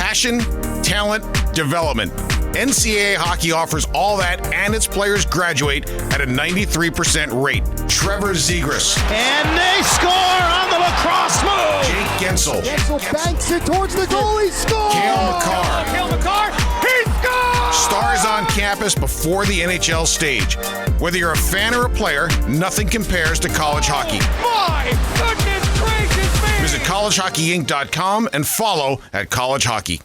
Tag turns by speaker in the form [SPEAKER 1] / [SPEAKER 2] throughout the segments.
[SPEAKER 1] Passion, talent, development. NCAA hockey offers all that, and its players graduate at a 93% rate. Trevor Zegras.
[SPEAKER 2] And they score on the lacrosse move!
[SPEAKER 1] Jake Gensel.
[SPEAKER 3] Gensel banks it towards the goalie. Score!
[SPEAKER 1] Cale Makar.
[SPEAKER 2] Cale Makar, he scores!
[SPEAKER 1] Stars on campus before the NHL stage. Whether you're a fan or a player, nothing compares to college hockey.
[SPEAKER 2] My goodness gracious me!
[SPEAKER 1] Visit collegehockeyinc.com and follow at College Hockey.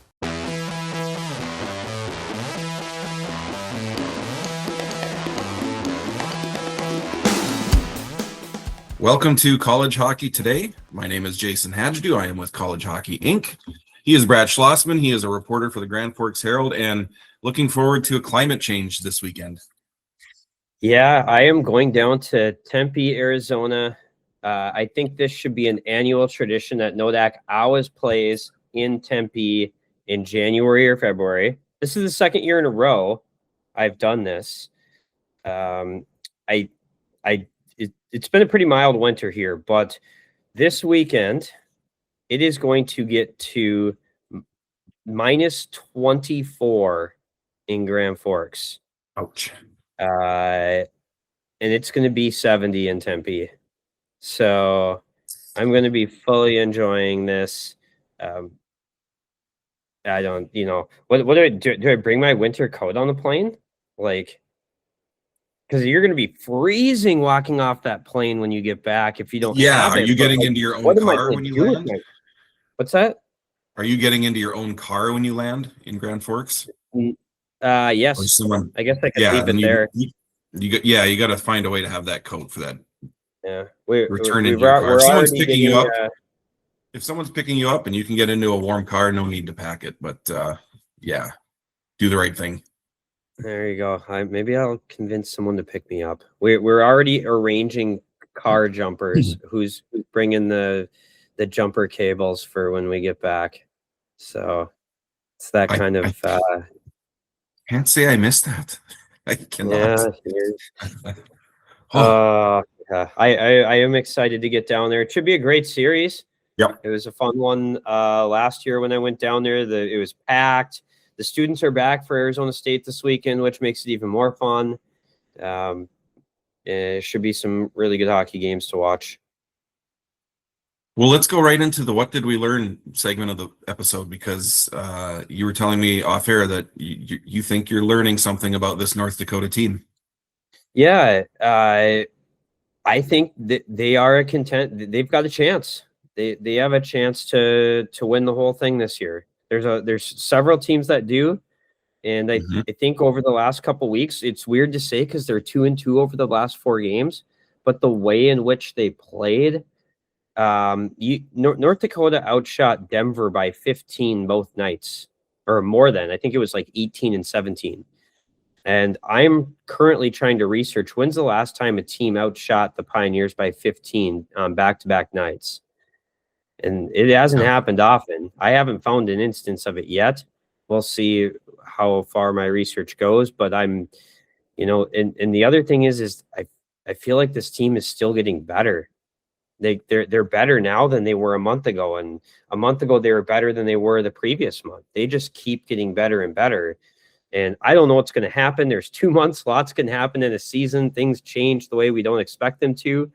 [SPEAKER 4] Welcome to College Hockey Today. My name is Jayson. I am with College Hockey Inc. He is Brad Schlossman. He is a reporter for the Grand Forks Herald and looking forward to a climate change this weekend.
[SPEAKER 5] Yeah, I am going down to Tempe, Arizona. I think this should be an annual tradition that Nodak always plays in Tempe in January or February. This is the second year in a row I've done this. It's been a pretty mild winter here, but this weekend it is going to get to minus 24 in Grand Forks.
[SPEAKER 4] Ouch.
[SPEAKER 5] And it's going to be 70 in Tempe. So I'm going to be fully enjoying this. I don't, what do I do? Do I bring my winter coat on the plane? Because you're going to be freezing walking off that plane when you get back if you don't.
[SPEAKER 4] Yeah,
[SPEAKER 5] have
[SPEAKER 4] are
[SPEAKER 5] it.
[SPEAKER 4] you getting into your own car when you land?
[SPEAKER 5] What's that?
[SPEAKER 4] Are you getting into your own car when you land in Grand Forks?
[SPEAKER 5] Yes. I guess I can leave it there.
[SPEAKER 4] You got to find a way to have that coat for that.
[SPEAKER 5] Yeah,
[SPEAKER 4] return in your car. If someone's picking you up, if someone's picking you up and you can get into a warm car, no need to pack it. But yeah, do the right thing.
[SPEAKER 5] There you go. Maybe I'll convince someone to pick me up. We're already arranging car jumpers. Who's bringing the jumper cables for when we get back? So it's that kind of.
[SPEAKER 4] Can't say I missed that. I cannot.
[SPEAKER 5] Yeah. I am excited to get down there. It should be a great series.
[SPEAKER 4] Yep.
[SPEAKER 5] It was a fun one last year when I went down there. It was packed. The students are back for Arizona State this weekend, which makes it even more fun. It should be some really good hockey games to watch.
[SPEAKER 4] Well, let's go right into the What Did We Learn segment of the episode, because you were telling me off air that you think you're learning something about this North Dakota team.
[SPEAKER 5] Yeah, I think that they are a they've got a chance. They have a chance to win the whole thing this year. There's several teams that do, and I think over the last couple of weeks, it's weird to say because they're 2-2 over the last 4 games, but the way in which they played, North Dakota outshot Denver by 15 both nights, or more than. I think it was like 18 and 17. And I'm currently trying to research when's the last time a team outshot the Pioneers by 15 on back-to-back nights. And it hasn't happened often. I haven't found an instance of it yet. We'll see how far my research goes. But I'm, and the other thing is I feel like this team is still getting better. They're better now than they were a month ago. And a month ago, they were better than they were the previous month. They just keep getting better and better. And I don't know what's going to happen. There's 2 months. Lots can happen in a season. Things change the way we don't expect them to.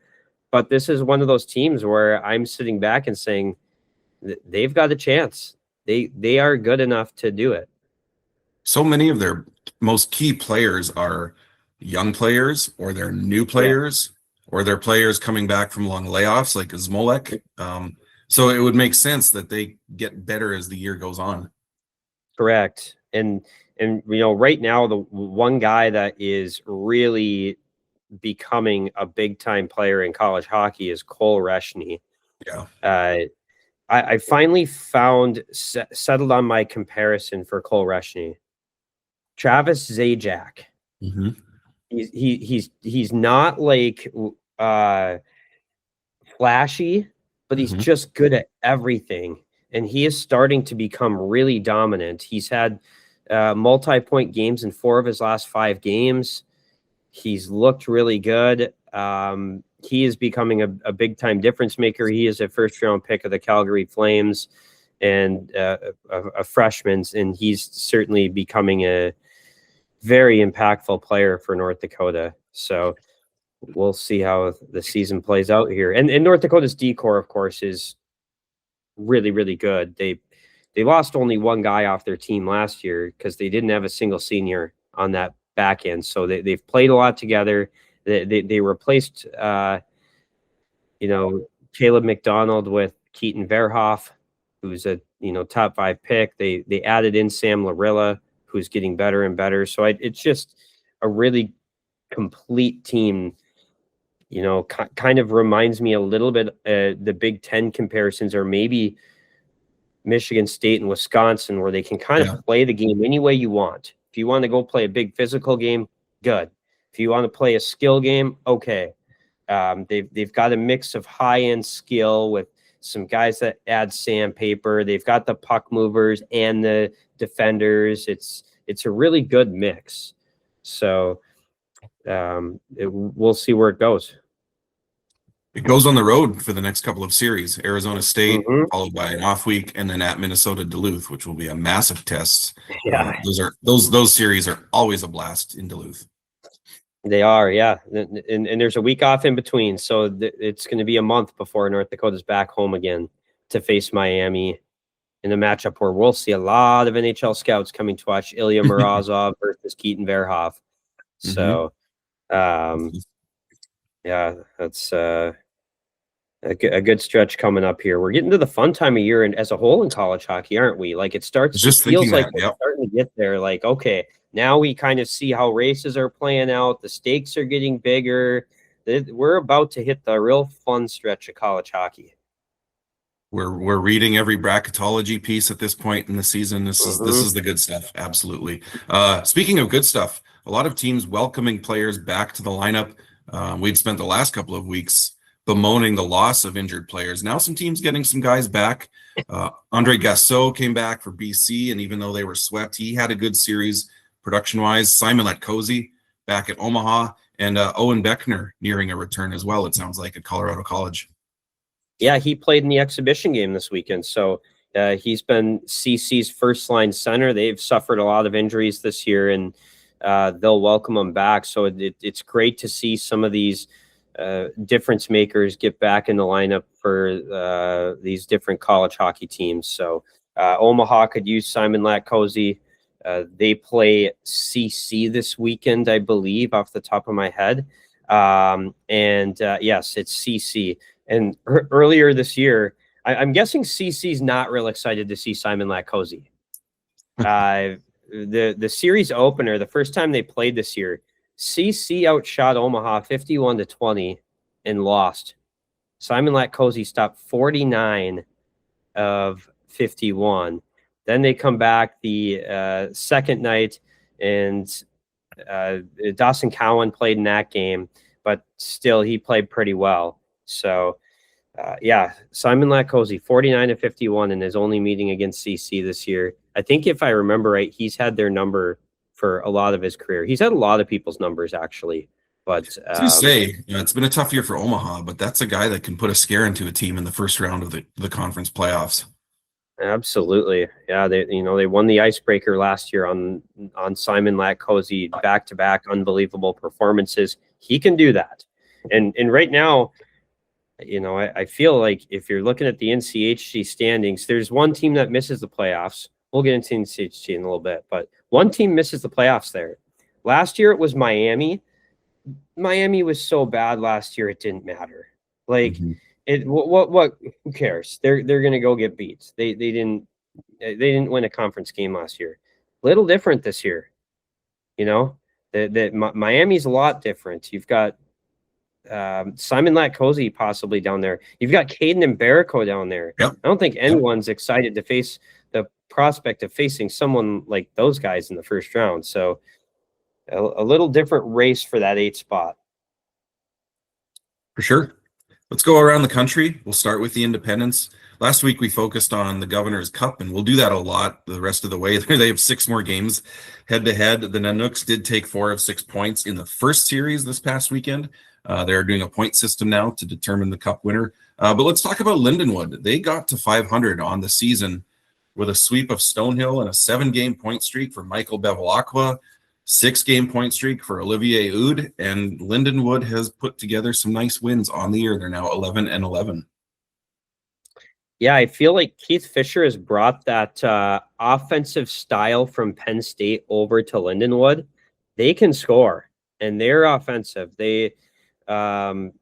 [SPEAKER 5] But this is one of those teams where I'm sitting back and saying they've got a chance. They are good enough to do it.
[SPEAKER 4] So many of their most key players are young players, or they're new players, or they're players coming back from long layoffs like Zmolek. So it would make sense that they get better as the year goes on.
[SPEAKER 5] Correct. And right now, the one guy that is really becoming a big time player in college hockey is Cole Reshny.
[SPEAKER 4] Yeah.
[SPEAKER 5] I finally settled on my comparison for Cole Reshny. Travis Zajac.
[SPEAKER 4] Mm-hmm.
[SPEAKER 5] He's not like flashy, but he's just good at everything. And he is starting to become really dominant. He's had multi-point games in 4 of his last 5 games. He's looked really good. He is becoming a big-time difference maker. He is a first-round pick of the Calgary Flames. and a freshman, and he's certainly becoming a very impactful player for North Dakota. So we'll see how the season plays out here. And North Dakota's D-core, of course, is really, really good. They lost only one guy off their team last year because they didn't have a single senior on that back end. So they've played a lot together. They replaced, Caleb McDonald with Keaton Verhoff, who's a top 5 pick. They added in Sam Larilla, who's getting better and better. So it's just a really complete team. Kind of reminds me a little bit the Big Ten comparisons, or maybe Michigan State and Wisconsin, where they can kind of play the game any way you want. If you want to go play a big physical game, good. If you want to play a skill game, okay. They've got a mix of high-end skill with some guys that add sandpaper. They've got the puck movers and the defenders. It's a really good mix. So we'll see where it goes.
[SPEAKER 4] It goes on the road for the next couple of series. Arizona State, followed by an off week, and then at Minnesota Duluth, which will be a massive test.
[SPEAKER 5] Yeah,
[SPEAKER 4] those series are always a blast in Duluth.
[SPEAKER 5] They are, yeah. And there's a week off in between, so it's going to be a month before North Dakota's back home again to face Miami in a matchup where we'll see a lot of NHL scouts coming to watch Ilya Morozov versus Keaton Verhoff. So, yeah, that's a good stretch coming up here. We're getting to the fun time of year and as a whole in college hockey, aren't we? Like it feels like we're starting to get there. Like, okay, now we kind of see how races are playing out. The stakes are getting bigger. We're about to hit the real fun stretch of college hockey.
[SPEAKER 4] We're reading every bracketology piece at this point in the season. This is the good stuff. Absolutely. Speaking of good stuff, a lot of teams welcoming players back to the lineup. We'd spent the last couple of weeks bemoaning the loss of injured players. Now some teams getting some guys back. Andre Gassot came back for BC, and even though they were swept, he had a good series production-wise. Simon Latkozy back at Omaha, and Owen Beckner nearing a return as well, it sounds like, at Colorado College.
[SPEAKER 5] Yeah, he played in the exhibition game this weekend, so he's been CC's first-line center. They've suffered a lot of injuries this year, and they'll welcome him back. So it's great to see some of these difference makers get back in the lineup for these different college hockey teams. So Omaha could use Simon Latkozy. They play CC this weekend, I believe, off the top of my head. Yes, it's CC. And earlier this year, I'm guessing CC's not real excited to see Simon Latkozy. The series opener, the first time they played this year, CC outshot Omaha 51-20 and lost. Simon Latkozy stopped 49 of 51. Then they come back the second night, and Dawson Cowan played in that game, but still he played pretty well. So, Simon Latkozy, 49-51 in his only meeting against CC this year. I think if I remember right, he's had their number for a lot of his career. He's had a lot of people's numbers, actually. But
[SPEAKER 4] it's been a tough year for Omaha, but that's a guy that can put a scare into a team in the first round of the conference playoffs.
[SPEAKER 5] Absolutely. Yeah, they won the icebreaker last year on Simon Latkozy, back-to-back unbelievable performances. He can do that. And right now, I feel like if you're looking at the NCHC standings, there's one team that misses the playoffs. We'll get into NCHC in a little bit, but one team misses the playoffs there. Last year it was Miami. Miami was so bad last year it didn't matter. Like what who cares? They're going to go get beat. They didn't win a conference game last year. Little different this year. Miami's a lot different. You've got Simon Latkozy possibly down there. You've got Caden and Barrico down there. Yep. I don't think anyone's excited to face the prospect of facing someone like those guys in the first round. So a little different race for that 8th spot.
[SPEAKER 4] For sure. Let's go around the country. We'll start with the independents. Last week we focused on the Governor's Cup, and we'll do that a lot the rest of the way. They have 6 more games head-to-head. The Nanooks did take 4 of 6 points in the first series this past weekend. They're doing a point system now to determine the Cup winner. But let's talk about Lindenwood. They got to 500 on the season with a sweep of Stonehill and a 7-game point streak for Michael Bevilacqua, 6-game point streak for Olivier Oud, and Lindenwood has put together some nice wins on the year. They're now 11-11.
[SPEAKER 5] Yeah, I feel like Keith Fisher has brought that offensive style from Penn State over to Lindenwood. They can score, and they're offensive. They obviously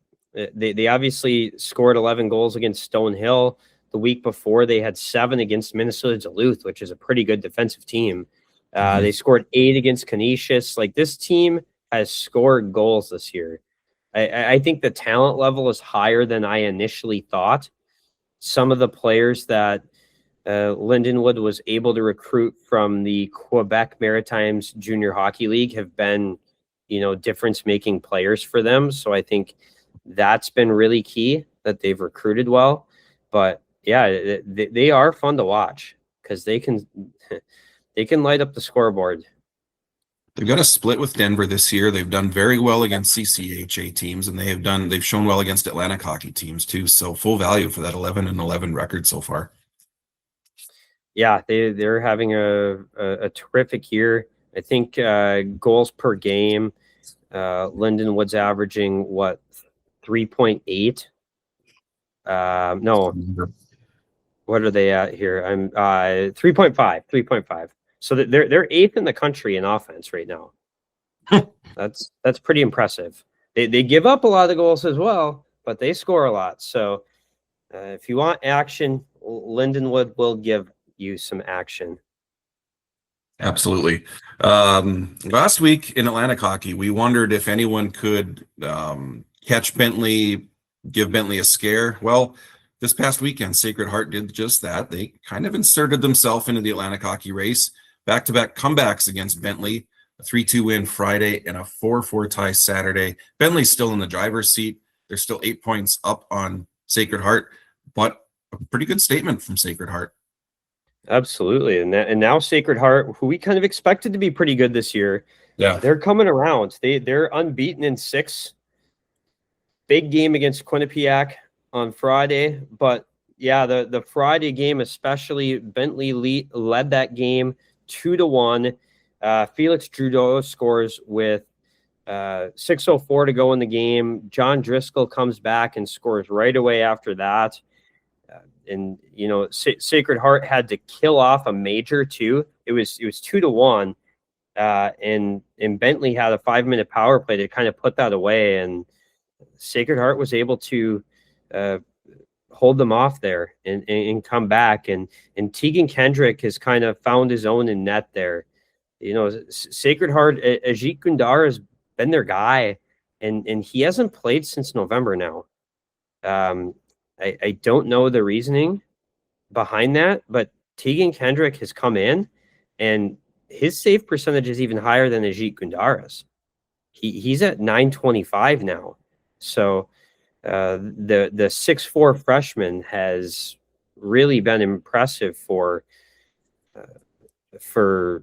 [SPEAKER 5] scored 11 goals against Stonehill. The week before, they had 7 against Minnesota Duluth, which is a pretty good defensive team. They scored 8 against Canisius. Like, this team has scored goals this year. I think the talent level is higher than I initially thought. Some of the players that Lindenwood was able to recruit from the Quebec Maritimes Junior Hockey League have been, difference-making players for them. So I think that's been really key, that they've recruited well. But yeah, they are fun to watch because they can light up the scoreboard.
[SPEAKER 4] They've got a split with Denver this year. They've done very well against CCHA teams, and they've shown well against Atlantic hockey teams too. So full value for that 11-11 record so far. Yeah,
[SPEAKER 5] they're having a terrific year. I think goals per game, Lindenwood's averaging 3.8. No, what are they at here? I'm 3.5. So they're 8th in the country in offense right now. That's pretty impressive. They give up a lot of goals as well, but they score a lot. So if you want action, Lindenwood will give you some action.
[SPEAKER 4] Absolutely. Last week in Atlantic hockey, we wondered if anyone could catch Bentley, give Bentley a scare. Well, this past weekend, Sacred Heart did just that. They kind of inserted themselves into the Atlantic hockey race. Back-to-back comebacks against Bentley, a 3-2 win Friday and a 4-4 tie Saturday. Bentley's still in the driver's seat. They're still 8 points up on Sacred Heart, but a pretty good statement from Sacred Heart.
[SPEAKER 5] Absolutely. And now Sacred Heart, who we kind of expected to be pretty good this year, they're coming around. They're unbeaten in 6. Big game against Quinnipiac on Friday, but yeah, the Friday game especially, Bentley led that game 2-1. Felix Trudeau scores with 6:04 to go in the game. John Driscoll comes back and scores right away after that. And Sacred Heart had to kill off a major too. It was 2-1, and Bentley had a 5-minute power play to kind of put that away, and Sacred Heart was able to hold them off there and come back. And Tegan Kendrick has kind of found his own in net there. Sacred Heart, Ajit Gundar has been their guy, and he hasn't played since November now. I don't know the reasoning behind that, but Tegan Kendrick has come in, and his save percentage is even higher than Ajit Gundar's. He's at .925 now. So the 6'4" freshman has really been impressive for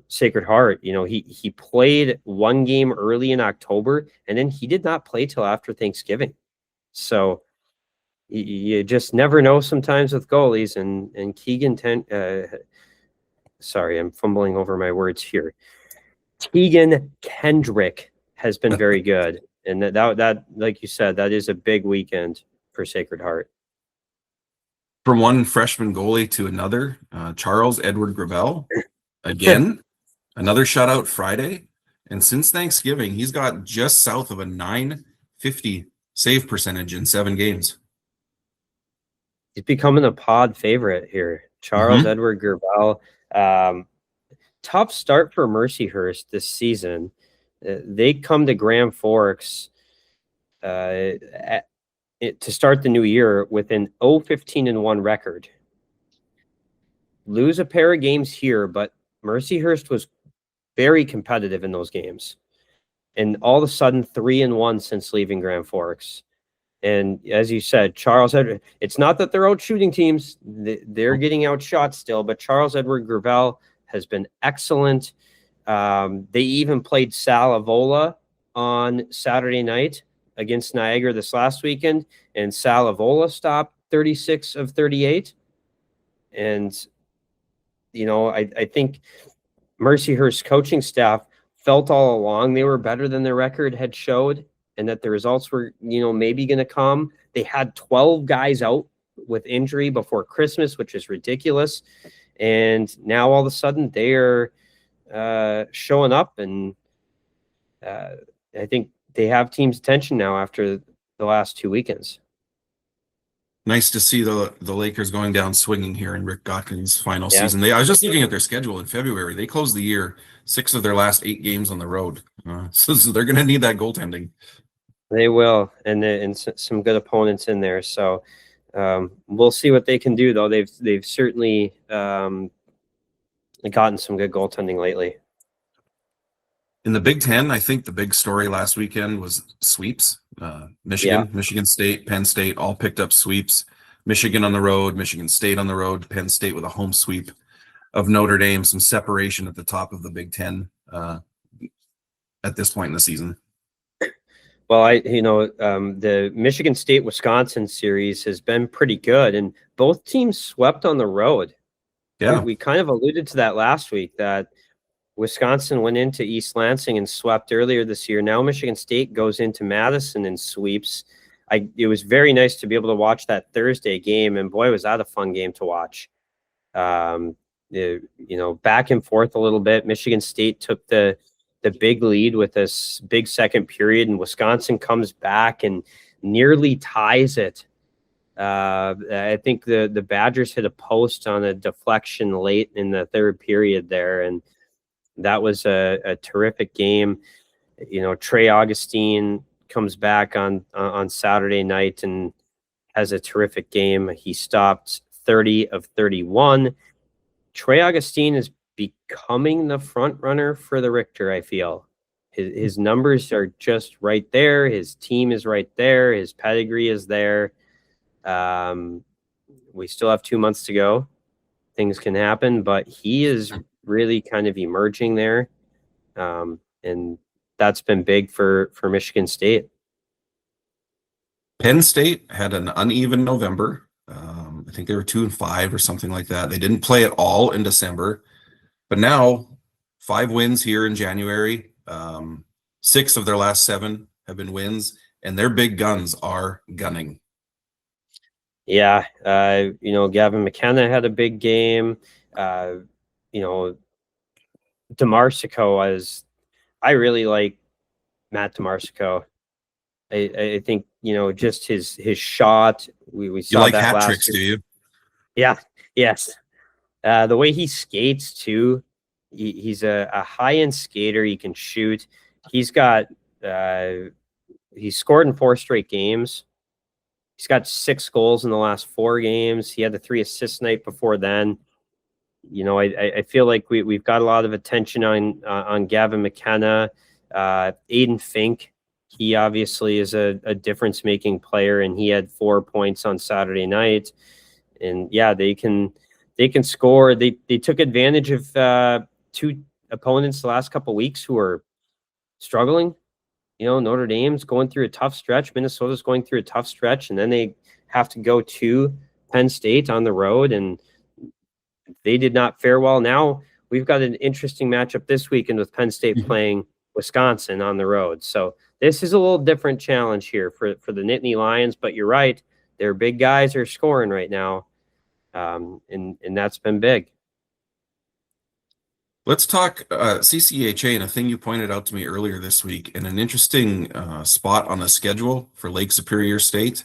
[SPEAKER 5] Sacred Heart. He played 1 game early in October, and then he did not play till after Thanksgiving. So you just never know sometimes with goalies. And sorry, I'm fumbling over my words here. Tegan Kendrick has been very good. And that, like you said, that is a big weekend for Sacred Heart.
[SPEAKER 4] From one freshman goalie to another, Charles Edward Gravel, again, another shutout Friday. And since Thanksgiving, he's got just south of a .950 save percentage in 7 games.
[SPEAKER 5] He's becoming a pod favorite here. Charles Edward Gravel. Tough start for Mercyhurst this season. They come to Grand Forks to start the new year with an 0-15-1 record. Lose a pair of games here, but Mercyhurst was very competitive in those games. And all of a sudden, 3-1 since leaving Grand Forks. And as you said, Charles Edward, it's not that they're out shooting teams. They're getting outshot still, but Charles Edward Gravel has been excellent. They even played Salavola on Saturday night against Niagara this last weekend, and Salavola stopped 36 of 38. And I think Mercyhurst's coaching staff felt all along they were better than their record had showed, and that the results were, maybe going to come. They had 12 guys out with injury before Christmas, which is ridiculous. And now all of a sudden they are showing up, and I think they have teams' attention now after the last 2 weekends.
[SPEAKER 4] Nice to see the Lakers going down swinging here in Rick Gotkin's final season. I was just looking at their schedule in February. They closed the year 6 of their last 8 games on the road. So they're going to need that goaltending.
[SPEAKER 5] They will, and some good opponents in there. So we'll see what they can do, though. They've certainly gotten some good goaltending lately.
[SPEAKER 4] In the Big Ten, I think the big story last weekend was sweeps. Michigan State, Penn State all picked up sweeps. Michigan on the road, Michigan State on the road, Penn State with a home sweep of Notre Dame. Some separation at the top of the Big Ten at this point in the season.
[SPEAKER 5] Well, the Michigan State-Wisconsin series has been pretty good, and both teams swept on the road.
[SPEAKER 4] Yeah,
[SPEAKER 5] we kind of alluded to that last week, that Wisconsin went into East Lansing and swept earlier this year. Now Michigan State goes into Madison and sweeps. It was very nice to be able to watch that Thursday game, and boy, was that a fun game to watch. Back and forth a little bit. Michigan State took the big lead with this big second period, and Wisconsin comes back and nearly ties it. I think the Badgers hit a post on a deflection late in the third period there, and that was a terrific game. Trey Augustine comes back on Saturday night and has a terrific game. He stopped 30 of 31. Trey Augustine is becoming the front runner for the Richter, I feel. His numbers are just right there. His team is right there. His pedigree is there. We still have 2 months to go. Things can happen, but he is really kind of emerging there. And that's been big for Michigan State.
[SPEAKER 4] Penn State had an uneven November. I think they were 2-5 or something like that. They didn't play at all in December, but now 5 wins here in January. 6 of their last 7 have been wins, and their big guns are gunning.
[SPEAKER 5] Yeah. Gavin McKenna had a big game. DeMarsico, I really like Matt DeMarsico. I think, just his shot. We saw
[SPEAKER 4] you like
[SPEAKER 5] that
[SPEAKER 4] hat tricks, do you?
[SPEAKER 5] Yeah. Yes. The way he skates too. He's a high-end skater. He can shoot. He's got he's scored in 4 straight games. He's got 6 goals in the last 4 games. He had the 3 assist night before then. I feel like we've got a lot of attention on Gavin McKenna. Aiden Fink, he obviously is a difference-making player, and he had 4 points on Saturday night. And yeah, they can score. They took advantage of 2 opponents the last couple of weeks who are struggling. Notre Dame's going through a tough stretch. Minnesota's going through a tough stretch, and then they have to go to Penn State on the road, and they did not fare well. Now we've got an interesting matchup this weekend with Penn State playing Wisconsin on the road. So this is a little different challenge here for the Nittany Lions, but you're right. Their big guys are scoring right now, and that's been big.
[SPEAKER 4] Let's talk CCHA, and a thing you pointed out to me earlier this week, and an interesting spot on the schedule for Lake Superior State.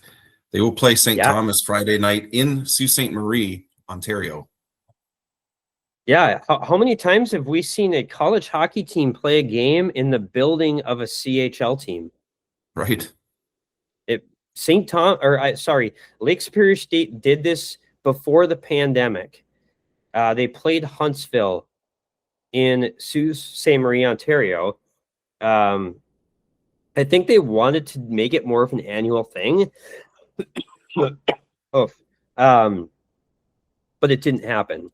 [SPEAKER 4] They will play St. Thomas Friday night in Sault Ste. Marie, Ontario.
[SPEAKER 5] Yeah. How many times have we seen a college hockey team play a game in the building of a CHL team?
[SPEAKER 4] Right.
[SPEAKER 5] Lake Superior State did this before the pandemic. They played Huntsville in Sault Ste. Marie, Ontario. I think they wanted to make it more of an annual thing. But it didn't happen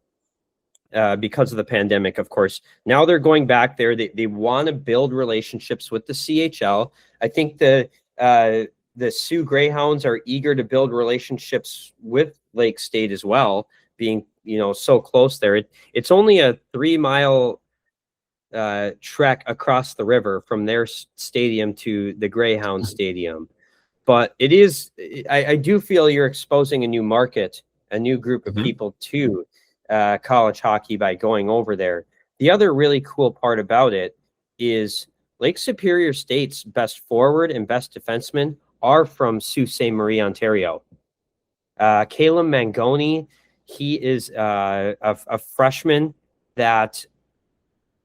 [SPEAKER 5] because of the pandemic, of course. Now they're going back there. They want to build relationships with the CHL. I think the Sioux Greyhounds are eager to build relationships with Lake State as well, being so close there. It's only a 3-mile trek across the river from their stadium to the Greyhound Stadium. But it is, I do feel you're exposing a new market, a new group of people to college hockey by going over there. The other really cool part about it is Lake Superior State's best forward and best defenseman are from Sault Ste. Marie, Ontario. Caleb Mangoni, he is a freshman that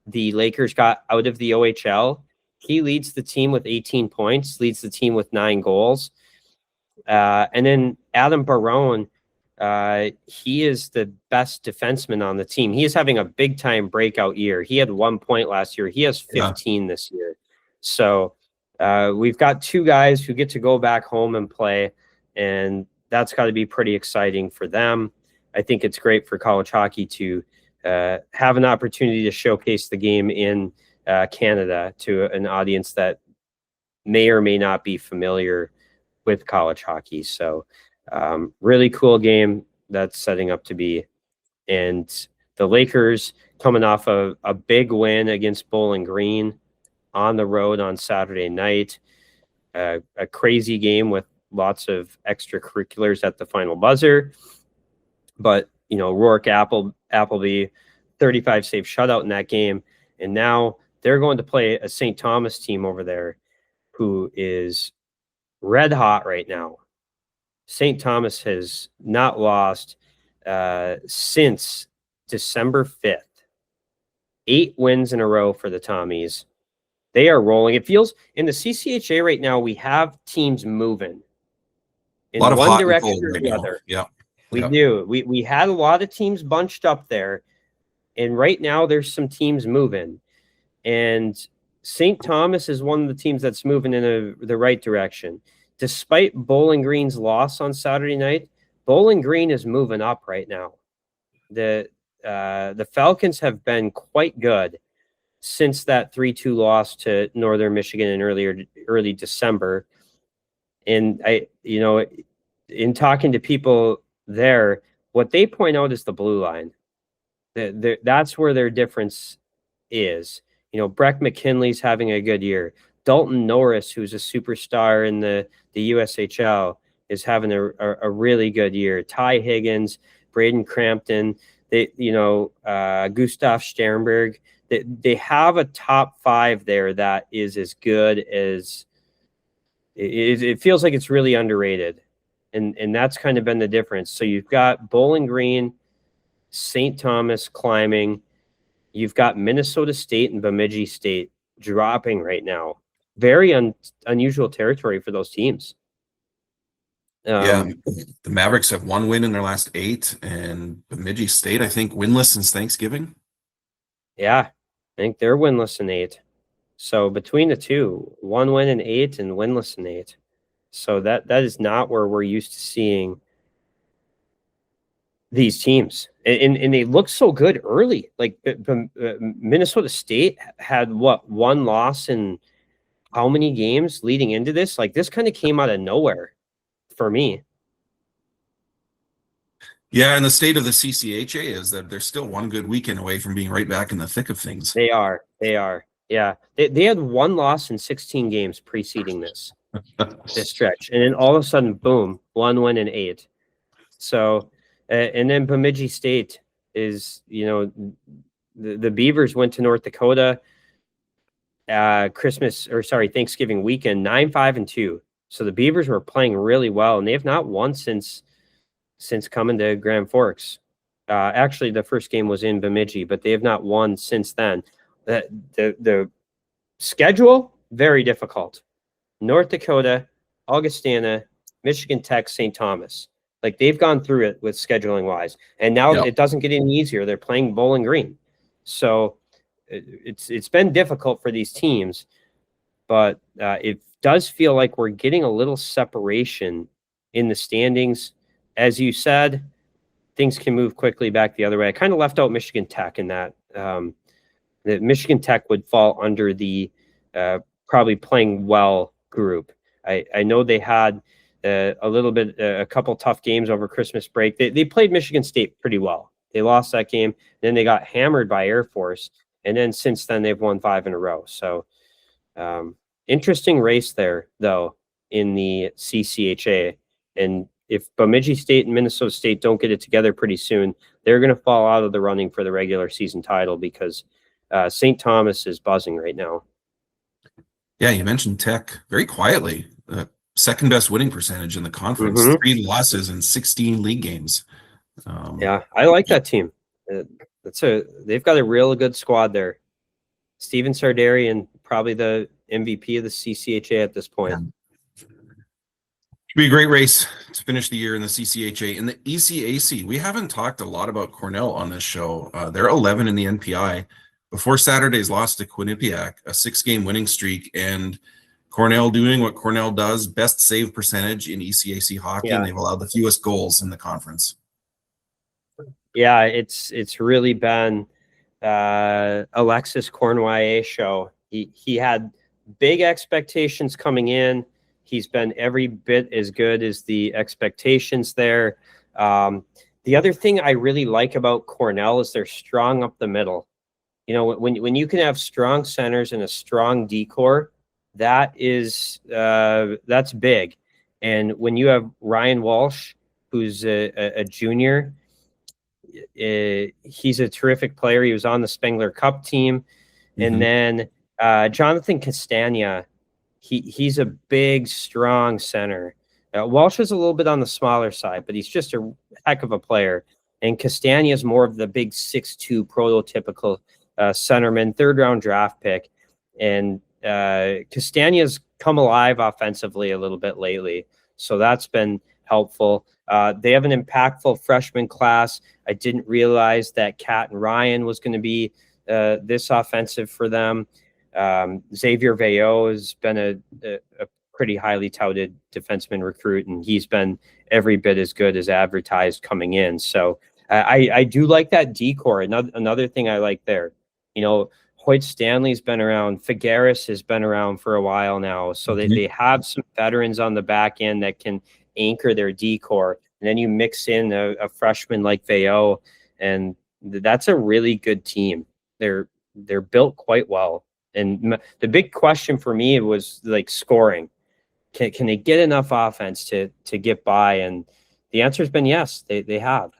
[SPEAKER 5] the Lakers got out of the OHL. He leads the team with 18 points, leads the team with 9 goals. And then Adam Barone, he is the best defenseman on the team. He is having a big-time breakout year. He had 1 point last year. He has 15 this year. So we've got 2 guys who get to go back home and play, and that's got to be pretty exciting for them. I think it's great for college hockey to have an opportunity to showcase the game in Canada to an audience that may or may not be familiar with college hockey. So really cool game that's setting up to be. And the Lakers coming off a big win against Bowling Green on the road on Saturday night. A crazy game with lots of extracurriculars at the final buzzer. But, Rourke Appleby, 35 save shutout in that game. And now they're going to play a St. Thomas team over there who is red hot right now. St. Thomas has not lost since December 5th. 8 wins in a row for the Tommies. They are rolling. It feels in the CCHA right now, we have teams moving in one direction or the other.
[SPEAKER 4] Yeah.
[SPEAKER 5] We do. We had a lot of teams bunched up there. And right now there's some teams moving. And St. Thomas is one of the teams that's moving in the right direction. Despite Bowling Green's loss on Saturday night, Bowling Green is moving up right now. The Falcons have been quite good since that 3-2 loss to Northern Michigan in early December. And in talking to people there, what they point out is the blue line. That's where their difference is. Breck McKinley's having a good year. Dalton Norris, who's a superstar in the USHL, is having a really good year. Ty Higgins, Braden Crampton, Gustav Sternberg. They have a top 5 there that is as good as it feels like it's really underrated. And that's kind of been the difference. So you've got Bowling Green, St. Thomas climbing. You've got Minnesota State and Bemidji State dropping right now. Very unusual territory for those teams.
[SPEAKER 4] The Mavericks have 1 win in their last 8, and Bemidji State, I think, winless since Thanksgiving.
[SPEAKER 5] Yeah, I think they're winless in 8. So between the two, 1 win in 8 and winless in 8. So that is not where we're used to seeing these teams. And they look so good early. Like Minnesota State had 1 loss in how many games leading into this? Like this kind of came out of nowhere for me.
[SPEAKER 4] Yeah, and the state of the CCHA is that they're still 1 good weekend away from being right back in the thick of things.
[SPEAKER 5] They are. Yeah. They had 1 loss in 16 games preceding this stretch. And then all of a sudden, boom, 1 win in 8. So, and then Bemidji State is, the Beavers went to North Dakota Thanksgiving weekend, 9-5-2. So the Beavers were playing really well, and they have not won since coming to Grand Forks. Actually, the first game was in Bemidji, but they have not won since then. The schedule, very difficult. North Dakota, Augustana, Michigan Tech, St. Thomas. Like they've gone through it with scheduling wise, and now it doesn't get any easier. They're playing Bowling Green. So it's been difficult for these teams, but it does feel like we're getting a little separation in the standings. As you said, things can move quickly back the other way. I kind of left out Michigan Tech in that. That Michigan Tech would fall under the probably playing well group. I know they had a couple tough games over Christmas break. They played Michigan State pretty well. They lost that game. Then they got hammered by Air Force. And then since then, they've won 5 in a row. So interesting race there, though, in the CCHA. And if Bemidji State and Minnesota State don't get it together pretty soon, they're going to fall out of the running for the regular season title because St. Thomas is buzzing right now.
[SPEAKER 4] Yeah, you mentioned Tech very quietly. Second best winning percentage in the conference, 3 losses in 16 league games.
[SPEAKER 5] Yeah, I like that team. They've got a real good squad there. Steven Sardarian, probably the MVP of the CCHA at this point.
[SPEAKER 4] Yeah. Should be a great race to finish the year in the CCHA. In the ECAC, we haven't talked a lot about Cornell on this show. They're 11 in the NPI. Before Saturday's loss to Quinnipiac, a 6-game winning streak, and Cornell doing what Cornell does, best save percentage in ECAC hockey, and they've allowed the fewest goals in the conference.
[SPEAKER 5] Yeah, it's really been Alexis Cornwallis show. He had big expectations coming in. He's been every bit as good as the expectations there. The other thing I really like about Cornell is they're strong up the middle. You know, when you can have strong centers and a strong D-core, that's big. And when you have Ryan Walsh, who's a junior, he's a terrific player. He was on the Spengler Cup team. And then Jonathan Castagna, he's a big, strong center. Walsh is a little bit on the smaller side, but he's just a heck of a player. And Castagna is more of the big 6'2" prototypical centerman, 3rd-round draft pick. And Castagna's come alive offensively a little bit lately. So that's been helpful. They have an impactful freshman class. I didn't realize that Kat and Ryan was going to be this offensive for them. Xavier Veillot has been a pretty highly touted defenseman recruit, and he's been every bit as good as advertised coming in. So I do like that D-core. Another thing I like there, you know, Hoyt Stanley's been around. Figueres has been around for a while now. So they have some veterans on the back end that can anchor their D-core. And then you mix in a freshman like Veillot, and that's a really good team. They're built quite well. And the big question for me was like scoring. Can they get enough offense to get by? And the answer has been yes, they have.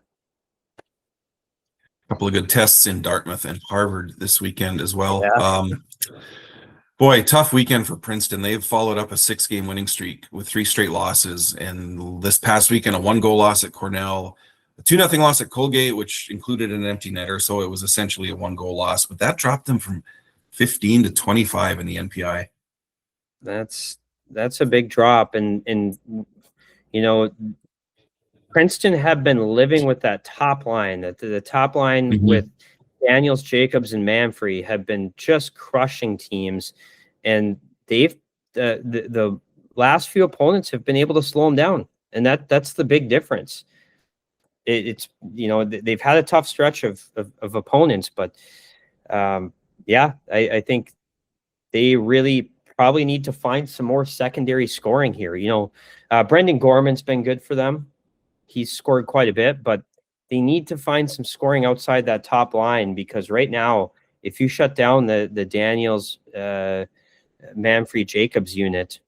[SPEAKER 4] A couple of good tests in Dartmouth and Harvard this weekend as well.
[SPEAKER 5] Yeah.
[SPEAKER 4] Boy, tough weekend for Princeton. They've followed up a 6-game winning streak with 3 straight losses. And this past weekend, a 1-goal loss at Cornell, a 2-0 loss at Colgate, which included an empty netter. So it was essentially a 1-goal loss. But that dropped them from 15 to 25 in the NPI.
[SPEAKER 5] That's a big drop. And you know, Princeton have been living with that top line. The top line with Daniels, Jacobs, and Manfrey have been just crushing teams, and they've the last few opponents have been able to slow them down, and that's the big difference. It's you know, they've had a tough stretch of opponents, but I think they really probably need to find some more secondary scoring here. You know, Brendan Gorman's been good for them. He's scored quite a bit, but they need to find some scoring outside that top line, because right now, if you shut down the Daniels, Manfrey, Jacobs unit,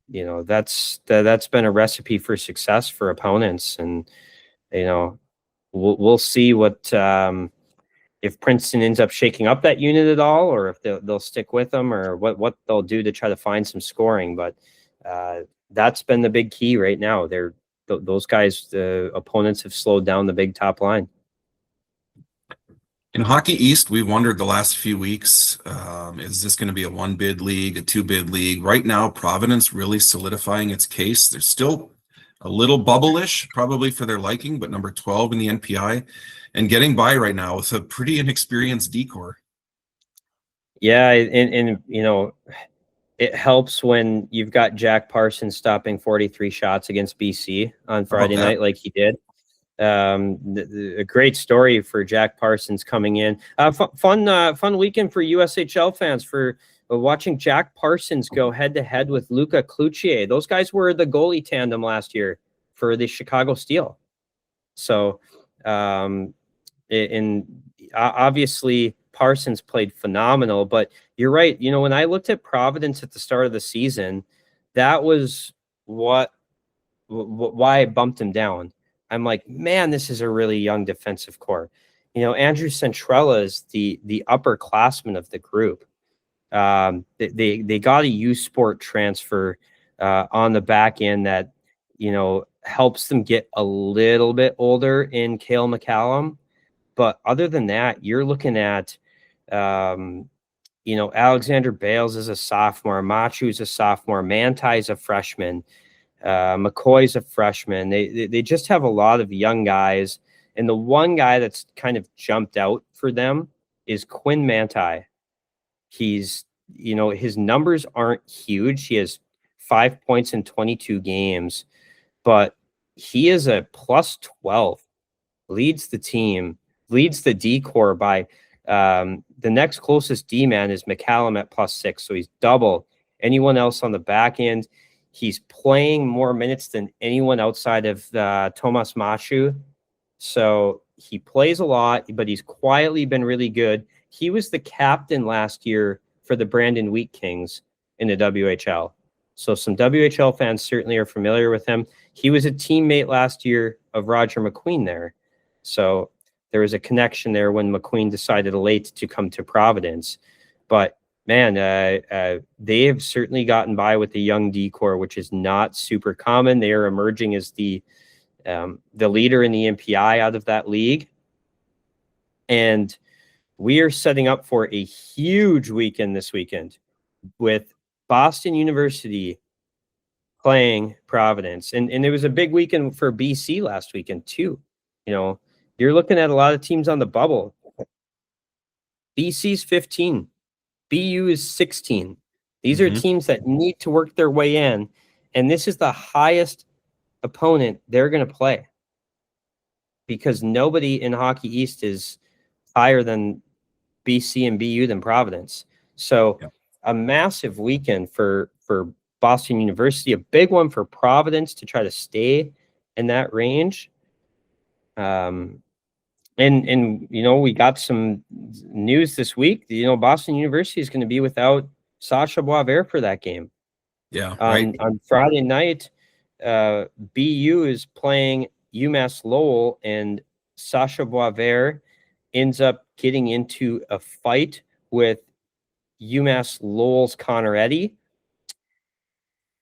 [SPEAKER 5] you know, that's been a recipe for success for opponents. And, you know, we'll see what if Princeton ends up shaking up that unit at all, or if they'll stick with them, or what they'll do to try to find some scoring. But that's been the big key right now. Those guys, the opponents have slowed down the big top line.
[SPEAKER 4] In Hockey East, we've wondered the last few weeks, is this going to be a 1-bid league, a 2-bid league? Right now, Providence really solidifying its case. They're still a little bubble-ish, probably for their liking, but number 12 in the NPI, and getting by right now with a pretty inexperienced D-core.
[SPEAKER 5] Yeah, and you know, it helps when you've got Jack Parsons stopping 43 shots against BC on Friday night like he did. A great story for Jack Parsons coming in. Fun weekend for USHL fans for watching Jack Parsons go head-to-head with Luca Cloutier. Those guys were the goalie tandem last year for the Chicago Steel. So, obviously Parsons played phenomenal, but you're right. You know, when I looked at Providence at the start of the season, that was why I bumped him down. I'm like, man, this is a really young defensive core. You know, Andrew Centrella is the upperclassman of the group. They got a U Sport transfer on the back end that, you know, helps them get a little bit older in Cale McCallum. But other than that, you're looking at, you know, Alexander Bales is a sophomore, Machu's a sophomore, Manti's a freshman, McCoy's a freshman. They just have a lot of young guys. And the one guy that's kind of jumped out for them is Quinn Manti. He's, you know, his numbers aren't huge. He has 5 points in 22 games, but he is a plus 12, leads the team, leads the D core by the next closest D man is McCallum at plus 6. So he's double anyone else on the back end. He's playing more minutes than anyone outside of Tomas Machu. So he plays a lot, but he's quietly been really good. He was the captain last year for the Brandon Wheat Kings in the WHL. So some WHL fans certainly are familiar with him. He was a teammate last year of Roger McQueen there. So there was a connection there when McQueen decided late to come to Providence. But man, they have certainly gotten by with the young D-core, which is not super common. They are emerging as the leader in the MPI out of that league. And we are setting up for a huge weekend this weekend with Boston University playing Providence. And it was a big weekend for BC last weekend too. You know, you're looking at a lot of teams on the bubble. BC's 15. BU is 16. These are teams that need to work their way in. And this is the highest opponent they're going to play, because nobody in Hockey East is higher than BC and BU than Providence. So a massive weekend for Boston University, a big one for Providence to try to stay in that range. And you know, we got some news this week. You know, Boston University is going to be without Sasha Boisvert for that game.
[SPEAKER 4] Yeah, right.
[SPEAKER 5] On Friday night, BU is playing UMass Lowell, and Sasha Boisvert ends up getting into a fight with UMass Lowell's Connor Eddy.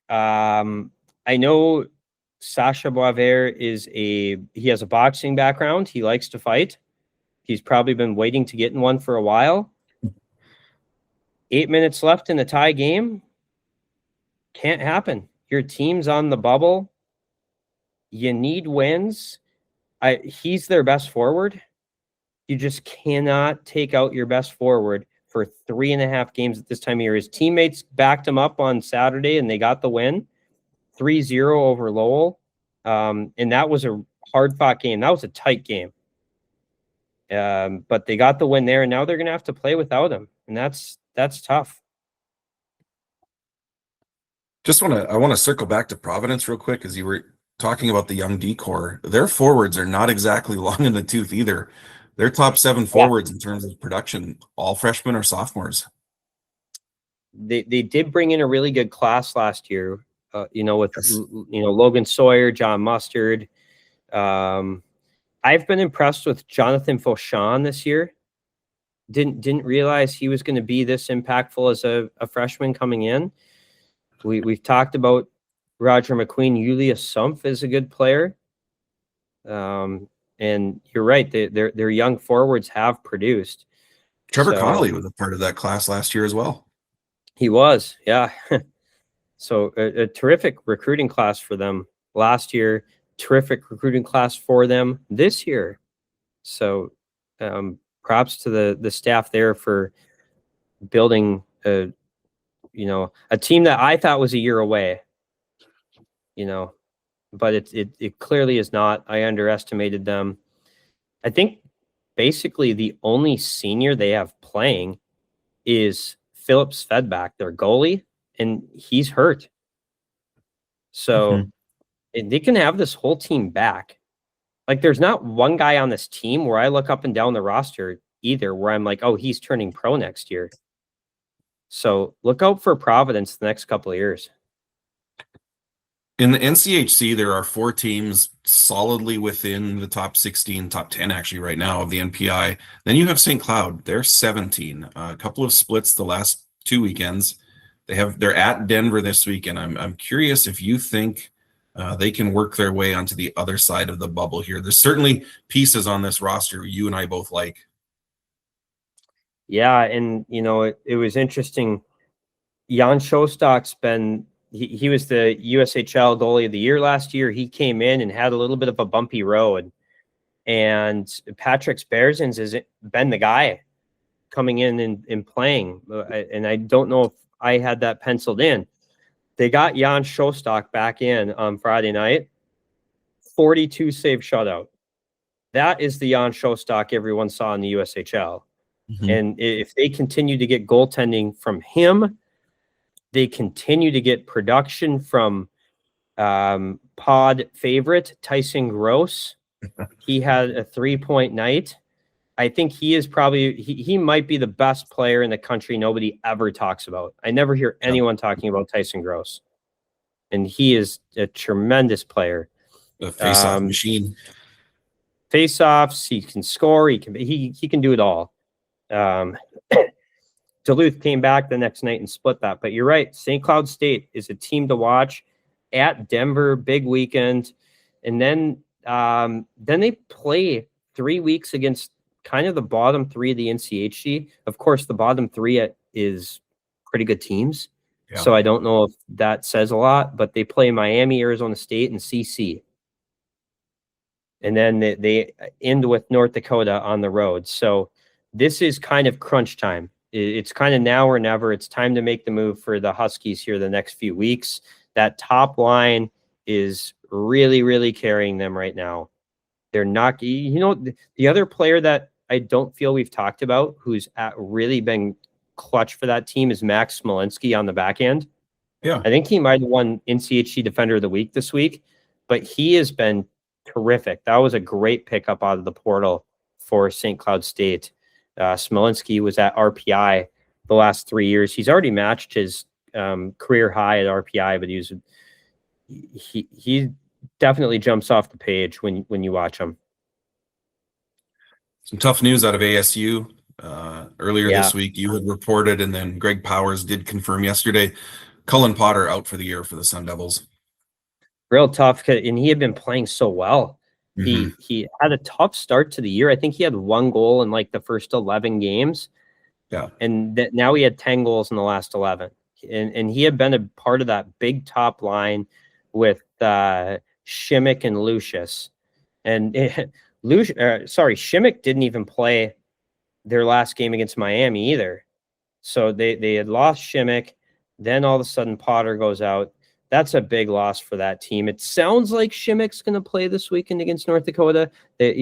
[SPEAKER 5] I know Sasha Boisvert he has a boxing background. He likes to fight. He's probably been waiting to get in one for a while. 8 minutes left in the tie game. Can't happen. Your team's on the bubble. You need wins. He's their best forward. You just cannot take out your best forward for 3.5 games at this time of year. His teammates backed him up on Saturday, and they got the win, 3-0 over Lowell. And that was a hard-fought game. That was a tight game. But they got the win there, and now they're going to have to play without him, and that's tough.
[SPEAKER 4] I want to circle back to Providence real quick, as you were talking about the young D-core. Their forwards are not exactly long in the tooth either. Their top 7 forwards in terms of production, all freshmen or sophomores.
[SPEAKER 5] They did bring in a really good class last year, you know, with Logan Sawyer, John Mustard. I've been impressed with Jonathan Fauchon this year. Didn't realize he was going to be this impactful as a freshman coming in. We've talked about Roger McQueen. Julius Sumpf is a good player. And you're right. Their young forwards have produced.
[SPEAKER 4] Trevor Connolly was a part of that class last year as well.
[SPEAKER 5] He was, yeah. So a terrific recruiting class for them last year. Terrific recruiting class for them this year. So props to the staff there for building a team that I thought was a year away. But it clearly is not. I underestimated them. I think basically the only senior they have playing is Philip Svedback, their goalie, and he's hurt. So they can have this whole team back. Like, there's not one guy on this team where I look up and down the roster either where I'm like, oh, he's turning pro next year. So look out for Providence the next couple of years.
[SPEAKER 4] In the NCHC, there are 4 teams solidly within the top 16, top 10 actually right now of the NPI. Then you have St. Cloud. They're 17. A couple of splits the last 2 weekends. They're at Denver this week, and I'm curious if you think they can work their way onto the other side of the bubble here. There's certainly pieces on this roster you and I both like.
[SPEAKER 5] Yeah, and it was interesting. Jan Shostok's been he was the USHL goalie of the year last year. He came in and had a little bit of a bumpy road, and Patrick Bearsons has been the guy coming in and playing. And I don't know if I had that penciled in. They got Jan Shostak back in on Friday night, 42 save shutout. That is the Jan Shostak everyone saw in the USHL. Mm-hmm. And if they continue to get goaltending from him, they continue to get production from pod favorite Tyson Gross. He had a 3-point night. I think he is probably he might be the best player in the country nobody ever talks about. I never hear anyone talking about Tyson Gross, and he is a tremendous player.
[SPEAKER 4] A face-off machine.
[SPEAKER 5] Face-offs, he can score. He can do it all. Duluth came back the next night and split that. But you're right. St. Cloud State is a team to watch at Denver, big weekend. And then they play 3 weeks against kind of the bottom 3 of the NCHC. Of course, the bottom 3 is pretty good teams. Yeah. So I don't know if that says a lot, but they play Miami, Arizona State, and CC. And then they end with North Dakota on the road. So this is kind of crunch time. It's kind of now or never. It's time to make the move for the Huskies here the next few weeks. That top line is really, really carrying them right now. They're not, the other player that I don't feel we've talked about who's really been clutch for that team is Max Smolinski on the back end.
[SPEAKER 4] Yeah.
[SPEAKER 5] I think he might have won NCHC Defender of the Week this week, but he has been terrific. That was a great pickup out of the portal for St. Cloud State. Smolinski was at RPI the last 3 years. He's already matched his career high at RPI, but he definitely jumps off the page when you watch him.
[SPEAKER 4] Some tough news out of ASU earlier this week. You had reported, and then Greg Powers did confirm yesterday. Cullen Potter out for the year for the Sun Devils.
[SPEAKER 5] Real tough, and he had been playing so well. He had a tough start to the year. I think he had 1 goal in like the first 11 games.
[SPEAKER 4] Yeah.
[SPEAKER 5] And now he had 10 goals in the last 11. And he had been a part of that big top line with Shimmick and Lucius. And Shimmick didn't even play their last game against Miami either. So they had lost Shimmick. Then all of a sudden Potter goes out. That's a big loss for that team. It sounds like Shimmick's going to play this weekend against North Dakota. I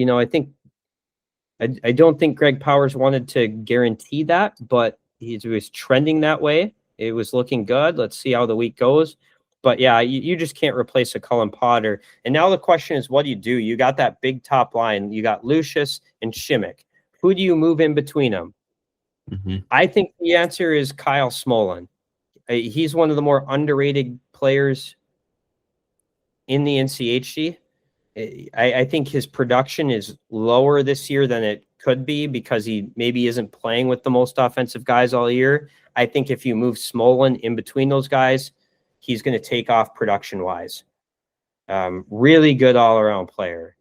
[SPEAKER 5] don't think Greg Powers wanted to guarantee that, but he was trending that way. It was looking good. Let's see how the week goes. But yeah, you just can't replace a Cullen Potter. And now the question is, what do? You got that big top line. You got Lucius and Shimmick. Who do you move in between them? Mm-hmm. I think the answer is Kyle Smolin. He's one of the more underrated players in the NCHC. I think his production is lower this year than it could be because he maybe isn't playing with the most offensive guys all year. I think if you move Smolin in between those guys, he's going to take off production-wise. Really good all-around player.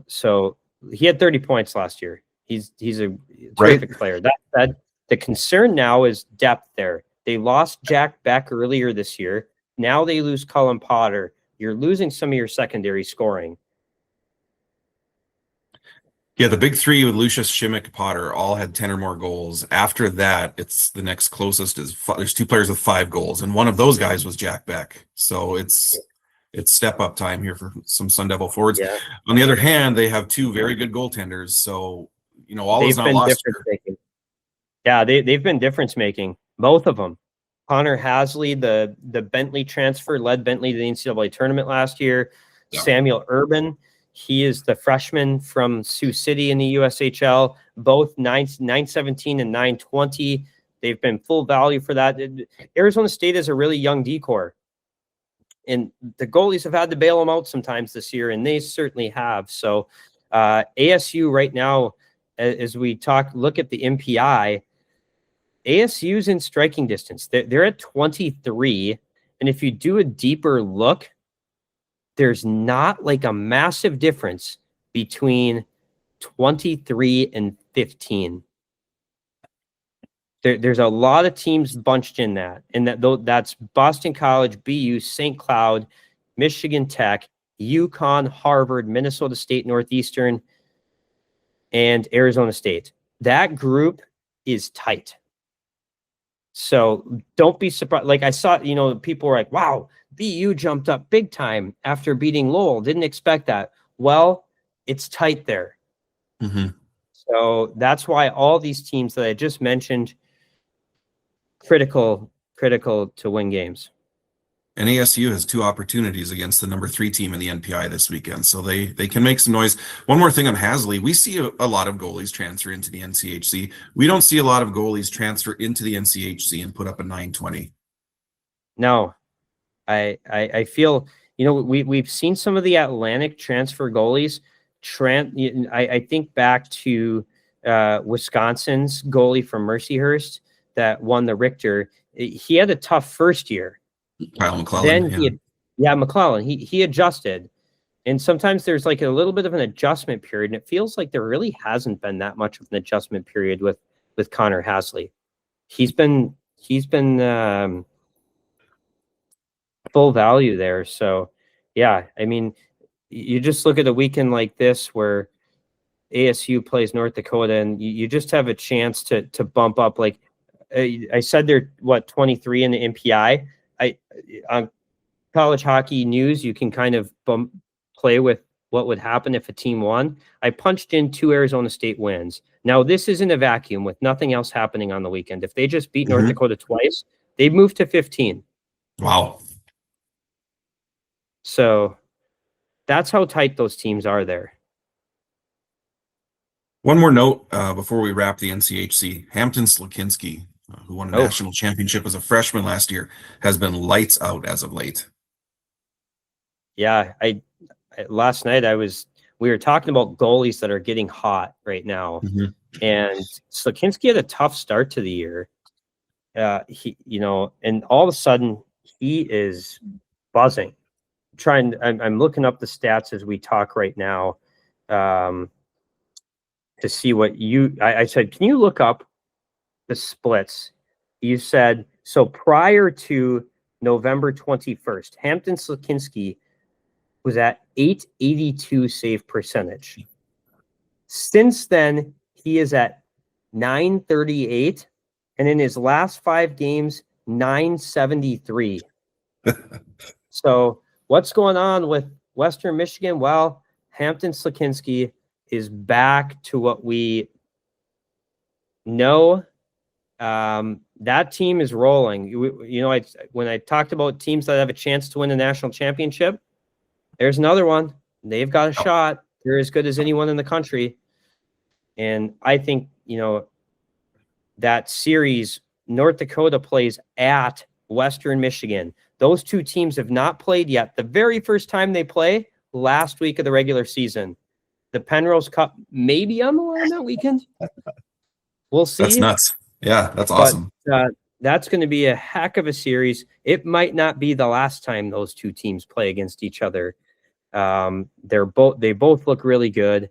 [SPEAKER 5] So he had 30 points last year. He's a terrific player. That said, the concern now is depth there. They lost Jack Beck earlier this year. Now they lose Cullen Potter. You're losing some of your secondary scoring.
[SPEAKER 4] Yeah, the big 3 with Lucius, Shimmick, Potter all had 10 or more goals. After that, it's the next closest is there's 2 players with 5 goals, and one of those guys was Jack Beck. So it's step up time here for some Sun Devil forwards. Yeah. On the other hand, they have 2 very good goaltenders. So all is not lost here.
[SPEAKER 5] Yeah, they've been difference making, both of them. Connor Hasley, the Bentley transfer, led Bentley to the NCAA tournament last year.
[SPEAKER 4] Yeah.
[SPEAKER 5] Samuel Urban, he is the freshman from Sioux City in the USHL, both 917 and 920. They've been full value for that. Arizona State is a really young D-core. And the goalies have had to bail them out sometimes this year, and they certainly have. So ASU right now, as we look at the MPI, ASU's in striking distance. They're at 23. And if you do a deeper look, there's not like a massive difference between 23 and 15. There's a lot of teams bunched in that. And that's Boston College, BU, St. Cloud, Michigan Tech, UConn, Harvard, Minnesota State, Northeastern, and Arizona State. That group is tight. So don't be surprised. Like I saw, people were like, wow, BU jumped up big time after beating Lowell. Didn't expect that. Well, it's tight there.
[SPEAKER 4] Mm-hmm.
[SPEAKER 5] So that's why all these teams that I just mentioned, critical to win games.
[SPEAKER 4] And ASU has 2 opportunities against the number 3 team in the NPI this weekend, so they can make some noise. One more thing on Hasley, we see a lot of goalies transfer into the NCHC. We don't see a lot of goalies transfer into the NCHC and put up a 920.
[SPEAKER 5] No, I feel, we've seen some of the Atlantic transfer goalies. I think back to Wisconsin's goalie from Mercyhurst that won the Richter. He had a tough first year.
[SPEAKER 4] Kyle McClellan.
[SPEAKER 5] Then McClellan. He adjusted, and sometimes there's like a little bit of an adjustment period, and it feels like there really hasn't been that much of an adjustment period with Connor Hasley. He's been full value there. So yeah, I mean, you just look at a weekend like this where ASU plays North Dakota, and you just have a chance to bump up. Like I said, they're 23 in the MPI. On College Hockey News, you can kind of play with what would happen if a team won. I punched in 2 Arizona State wins. Now, this isn't a vacuum with nothing else happening on the weekend. If they just beat North Dakota twice, they'd move to 15.
[SPEAKER 4] Wow.
[SPEAKER 5] So that's how tight those teams are there.
[SPEAKER 4] One more note before we wrap the NCHC. Hampton Slakinski, who won a national championship as a freshman last year, has been lights out as of late.
[SPEAKER 5] Yeah, last night we were talking about goalies that are getting hot right now, and Slakinski had a tough start to the year. And all of a sudden he is buzzing. I'm looking up the stats as we talk right now to see what I said. Can you look up the splits? You said, so prior to November 21st, Hampton Slakinski was at 882 save percentage. Since then, he is at 938, and in his last 5 games, 973. So what's going on with Western Michigan? Well, Hampton Slakinski is back to what we know. That team is rolling. When I talked about teams that have a chance to win the national championship, there's another one. They've got a shot. They're as good as anyone in the country. And I think, that series, North Dakota plays at Western Michigan. Those 2 teams have not played yet. The very first time they play, last week of the regular season. The Penrose Cup may be on the line that weekend. We'll see.
[SPEAKER 4] That's nuts. Yeah, that's awesome.
[SPEAKER 5] But, that's going to be a heck of a series. It might not be the last time those 2 teams play against each other. They both look really good.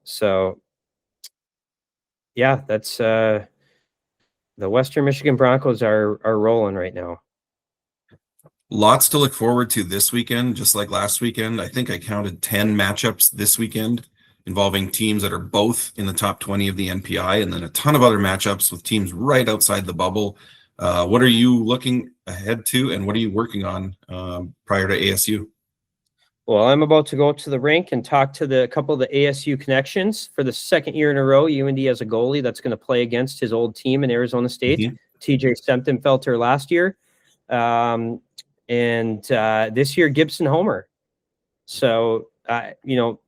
[SPEAKER 5] So yeah, that's the Western Michigan Broncos are rolling right now.
[SPEAKER 4] Lots to look forward to this weekend, just like last weekend. I think I counted 10 matchups this weekend involving teams that are both in the top 20 of the NPI, and then a ton of other matchups with teams right outside the bubble. What are you looking ahead to, and what are you working on prior to ASU?
[SPEAKER 5] Well, I'm about to go to the rink and talk to a couple of the ASU connections. For the second year in a row, UND has a goalie that's going to play against his old team in Arizona State, TJ Stemtenfelter last year. and this year Gibson Homer. So,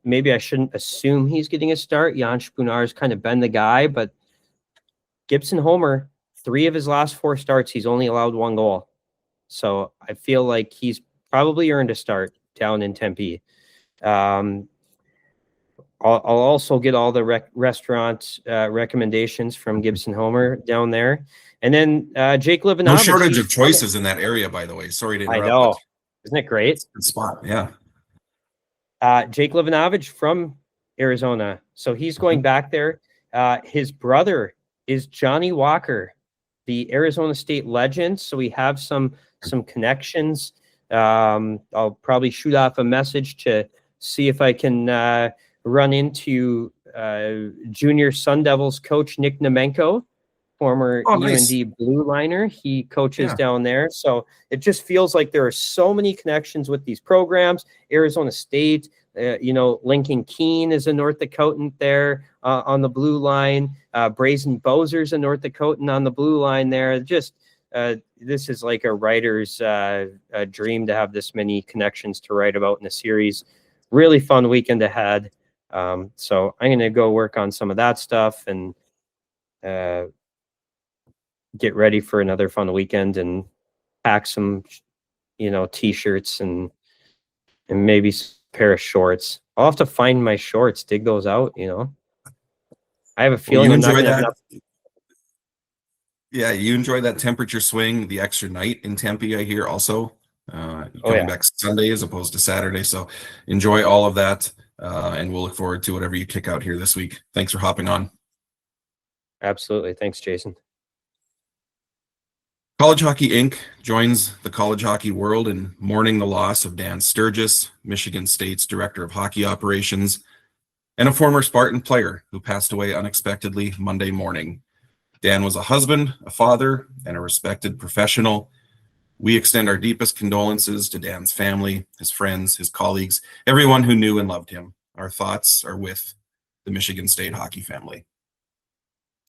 [SPEAKER 5] maybe I shouldn't assume he's getting a start. Jan Spunar's kind of been the guy, but Gibson Homer, 3 of his last 4 starts, he's only allowed 1 goal. So I feel like he's probably earned a start down in Tempe. I'll also get all the restaurant recommendations from Gibson Homer down there. And then Jake Livanovich.
[SPEAKER 4] No shortage of choices in that area, by the way. Sorry to interrupt.
[SPEAKER 5] I know. Isn't it great?
[SPEAKER 4] Good spot, yeah.
[SPEAKER 5] Jake Livanovich from Arizona. So he's going back there. His brother is Johnny Walker, the Arizona State legend. So we have some connections. I'll probably shoot off a message to see if I can run into junior Sun Devils coach Nick Nemenko, former UND Blue Liner. He coaches down there. So it just feels like there are so many connections with these programs. Arizona State, Lincoln Keene is a North Dakotan there on the blue line. Brazen Bozer's a North Dakotan on the blue line there. Just this is like a writer's dream to have this many connections to write about in a series. Really fun weekend ahead. So I'm going to go work on some of that stuff and get ready for another fun weekend and pack some, t-shirts and maybe a pair of shorts. I'll have to find my shorts, dig those out, I have a feeling I'm not going to have enough.
[SPEAKER 4] Yeah, you enjoy that temperature swing, the extra night in Tempe, I hear also. Coming back Sunday as opposed to Saturday. So enjoy all of that. And we'll look forward to whatever you kick out here this week. Thanks for hopping on.
[SPEAKER 5] Absolutely. Thanks, Jayson.
[SPEAKER 4] College Hockey Inc. joins the college hockey world in mourning the loss of Dan Sturgis, Michigan State's director of hockey operations, and a former Spartan player who passed away unexpectedly Monday morning. Dan was a husband, a father, and a respected professional. We extend our deepest condolences to Dan's family, his friends, his colleagues, everyone who knew and loved him. Our thoughts are with the Michigan State hockey family.